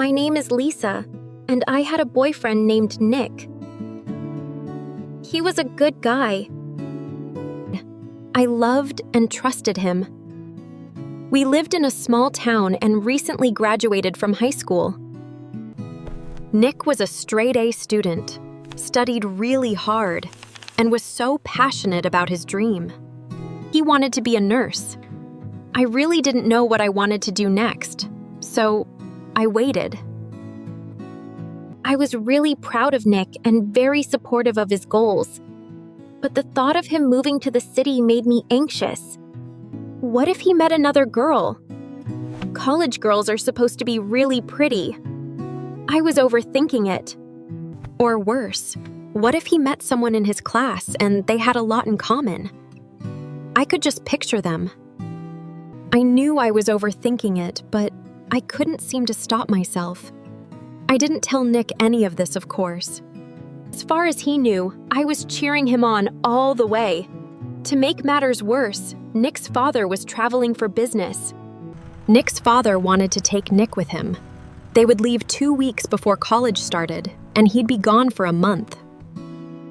My name is Lisa, and I had a boyfriend named Nick. He was a good guy. I loved and trusted him. We lived in a small town and recently graduated from high school. Nick was a straight-A student, studied really hard, and was so passionate about his dream. He wanted to be a nurse. I really didn't know what I wanted to do next, so I waited. I was really proud of Nick and very supportive of his goals. But the thought of him moving to the city made me anxious. What if he met another girl? College girls are supposed to be really pretty. I was overthinking it. Or worse, what if he met someone in his class and they had a lot in common? I could just picture them. I knew I was overthinking it, but I couldn't seem to stop myself. I didn't tell Nick any of this, of course. As far as he knew, I was cheering him on all the way. To make matters worse, Nick's father was traveling for business. Nick's father wanted to take Nick with him. They would leave 2 weeks before college started, and he'd be gone for a month.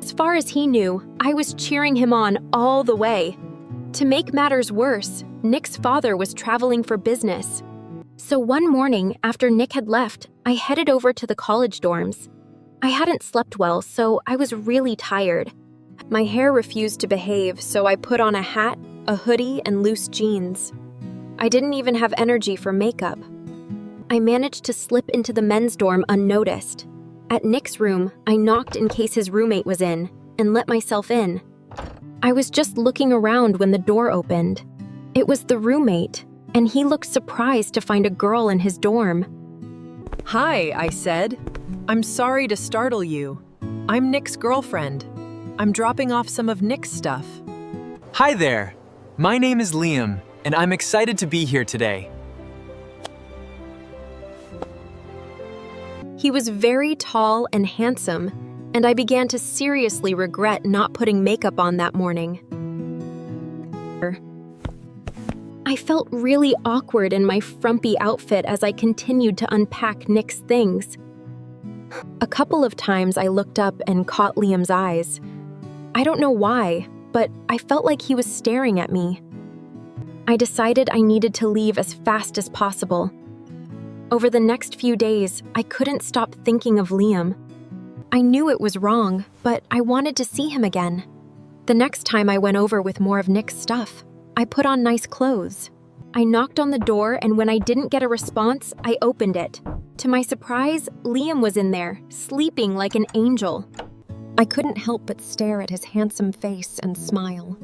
As far as he knew, I was cheering him on all the way. To make matters worse, Nick's father was traveling for business. So one morning, after Nick had left, I headed over to the college dorms. I hadn't slept well, so I was really tired. My hair refused to behave, so I put on a hat, a hoodie, and loose jeans. I didn't even have energy for makeup. I managed to slip into the men's dorm unnoticed. At Nick's room, I knocked in case his roommate was in, and let myself in. I was just looking around when the door opened. It was the roommate, and he looked surprised to find a girl in his dorm. "Hi," I said. "I'm sorry to startle you. I'm Nick's girlfriend. I'm dropping off some of Nick's stuff." Hi there. My name is Liam, and I'm excited to be here today. He was very tall and handsome, and I began to seriously regret not putting makeup on that morning. I felt really awkward in my frumpy outfit as I continued to unpack Nick's things. A couple of times I looked up and caught Liam's eyes. I don't know why, but I felt like he was staring at me. I decided I needed to leave as fast as possible. Over the next few days, I couldn't stop thinking of Liam. I knew it was wrong, but I wanted to see him again. The next time I went over with more of Nick's stuff, I put on nice clothes. I knocked on the door, and when I didn't get a response, I opened it. To my surprise, Liam was in there, sleeping like an angel. I couldn't help but stare at his handsome face and smile.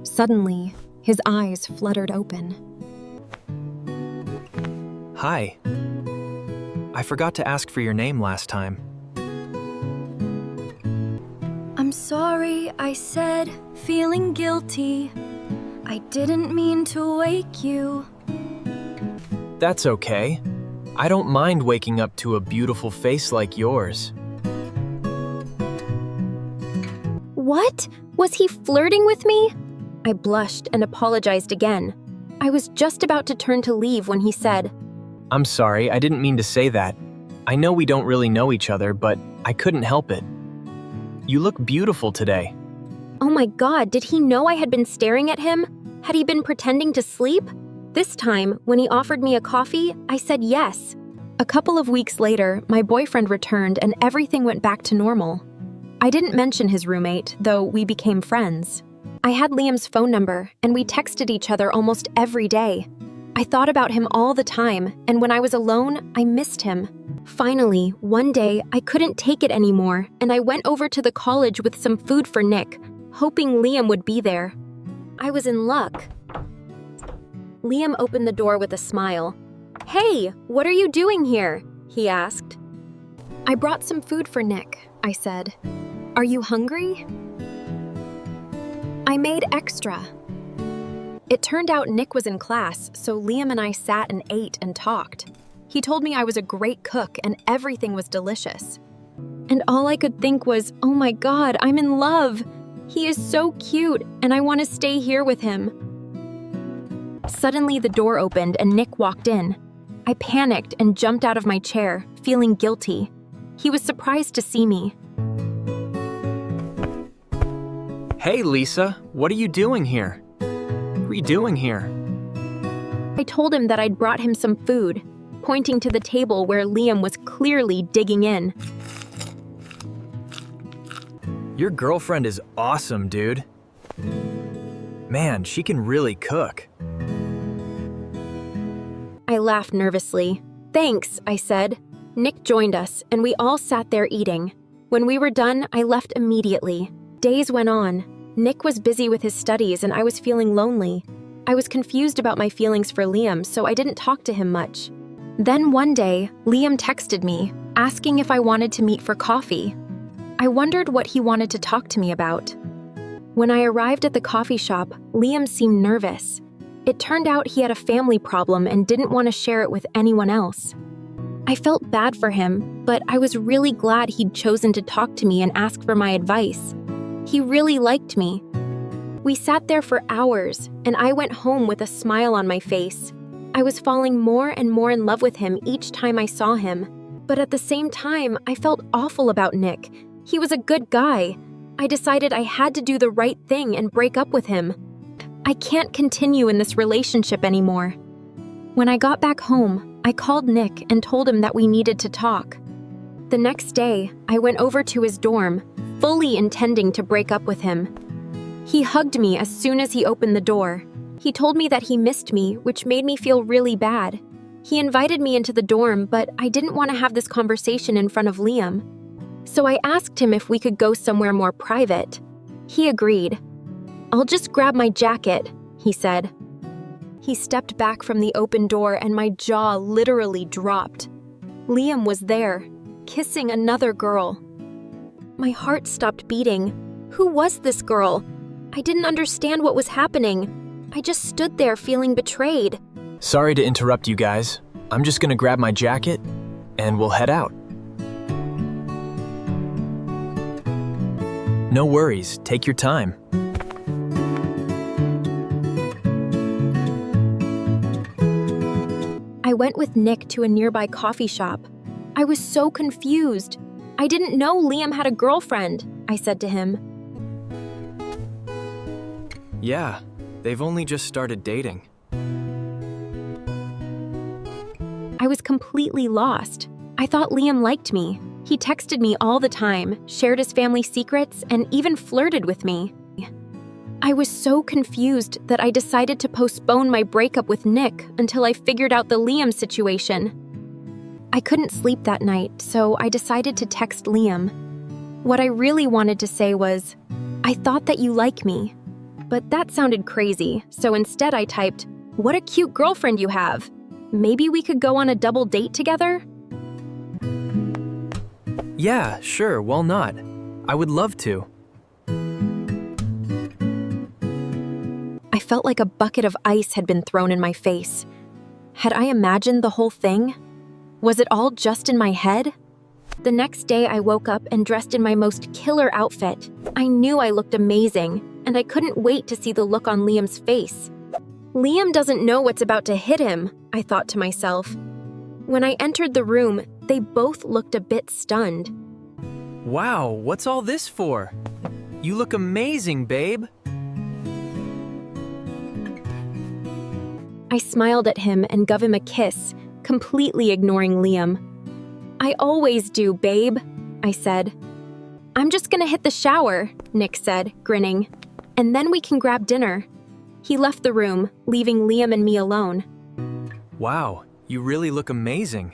Suddenly, his eyes fluttered open. Hi. I forgot to ask for your name last time. "I'm sorry," I said, feeling guilty. "I didn't mean to wake you." That's okay. I don't mind waking up to a beautiful face like yours. What? Was he flirting with me? I blushed and apologized again. I was just about to turn to leave when he said, I'm sorry, I didn't mean to say that. I know we don't really know each other, but I couldn't help it. You look beautiful today. "Oh my God, did he know I had been staring at him? Had he been pretending to sleep?" This time, when he offered me a coffee, I said yes. A couple of weeks later, my boyfriend returned and everything went back to normal. I didn't mention his roommate, though we became friends. I had Liam's phone number, and we texted each other almost every day. I thought about him all the time, and when I was alone, I missed him. Finally, one day, I couldn't take it anymore, and I went over to the college with some food for Nick, hoping Liam would be there. I was in luck. Liam opened the door with a smile. "Hey, what are you doing here?" he asked. "I brought some food for Nick," I said. "Are you hungry?" I made extra. It turned out Nick was in class, so Liam and I sat and ate and talked. He told me I was a great cook and everything was delicious. And all I could think was, oh my God, I'm in love. He is so cute, and I want to stay here with him. Suddenly, the door opened and Nick walked in. I panicked and jumped out of my chair, feeling guilty. He was surprised to see me. Hey, Lisa, what are you doing here? What are you doing here? I told him that I'd brought him some food, pointing to the table where Liam was clearly digging in. Your girlfriend is awesome, dude. Man, she can really cook. I laughed nervously. Thanks, I said. Nick joined us, and we all sat there eating. When we were done, I left immediately. Days went on. Nick was busy with his studies, and I was feeling lonely. I was confused about my feelings for Liam, so I didn't talk to him much. Then one day, Liam texted me, asking if I wanted to meet for coffee. I wondered what he wanted to talk to me about. When I arrived at the coffee shop, Liam seemed nervous. It turned out he had a family problem and didn't want to share it with anyone else. I felt bad for him, but I was really glad he'd chosen to talk to me and ask for my advice. He really liked me. We sat there for hours, and I went home with a smile on my face. I was falling more and more in love with him each time I saw him. But at the same time, I felt awful about Nick. He was a good guy. I decided I had to do the right thing and break up with him. I can't continue in this relationship anymore. When I got back home, I called Nick and told him that we needed to talk. The next day, I went over to his dorm, fully intending to break up with him. He hugged me as soon as he opened the door. He told me that he missed me, which made me feel really bad. He invited me into the dorm, but I didn't want to have this conversation in front of Liam. So I asked him if we could go somewhere more private. He agreed. "I'll just grab my jacket," he said. He stepped back from the open door and my jaw literally dropped. Liam was there, kissing another girl. My heart stopped beating. Who was this girl? I didn't understand what was happening. I just stood there feeling betrayed. Sorry to interrupt you guys. I'm just gonna grab my jacket, and we'll head out. No worries, take your time. I went with Nick to a nearby coffee shop. I was so confused. I didn't know Liam had a girlfriend, I said to him. Yeah, they've only just started dating. I was completely lost. I thought Liam liked me. He texted me all the time, shared his family secrets, and even flirted with me. I was so confused that I decided to postpone my breakup with Nick until I figured out the Liam situation. I couldn't sleep that night, so I decided to text Liam. What I really wanted to say was, "I thought that you like me." But that sounded crazy, so instead I typed, "What a cute girlfriend you have. Maybe we could go on a double date together?" Yeah, sure, why not? I would love to. I felt like a bucket of ice had been thrown in my face. Had I imagined the whole thing? Was it all just in my head? The next day I woke up and dressed in my most killer outfit. I knew I looked amazing, and I couldn't wait to see the look on Liam's face. Liam doesn't know what's about to hit him, I thought to myself. When I entered the room, they both looked a bit stunned. Wow, what's all this for? You look amazing, babe. I smiled at him and gave him a kiss, completely ignoring Liam. "I always do, babe," I said. "I'm just gonna hit the shower," Nick said, grinning. "And then we can grab dinner." He left the room, leaving Liam and me alone. Wow, you really look amazing.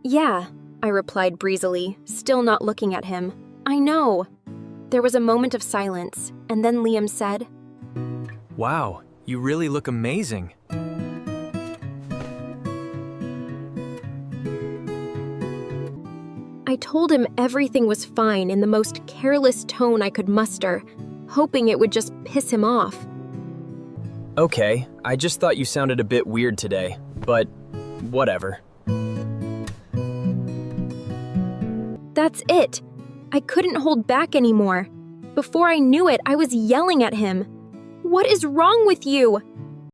"Yeah," I replied breezily, still not looking at him. "I know." There was a moment of silence, and then Liam said, Wow, you really look amazing. I told him everything was fine in the most careless tone I could muster, hoping it would just piss him off. Okay, I just thought you sounded a bit weird today, but whatever. That's it. I couldn't hold back anymore. Before I knew it, I was yelling at him. What is wrong with you?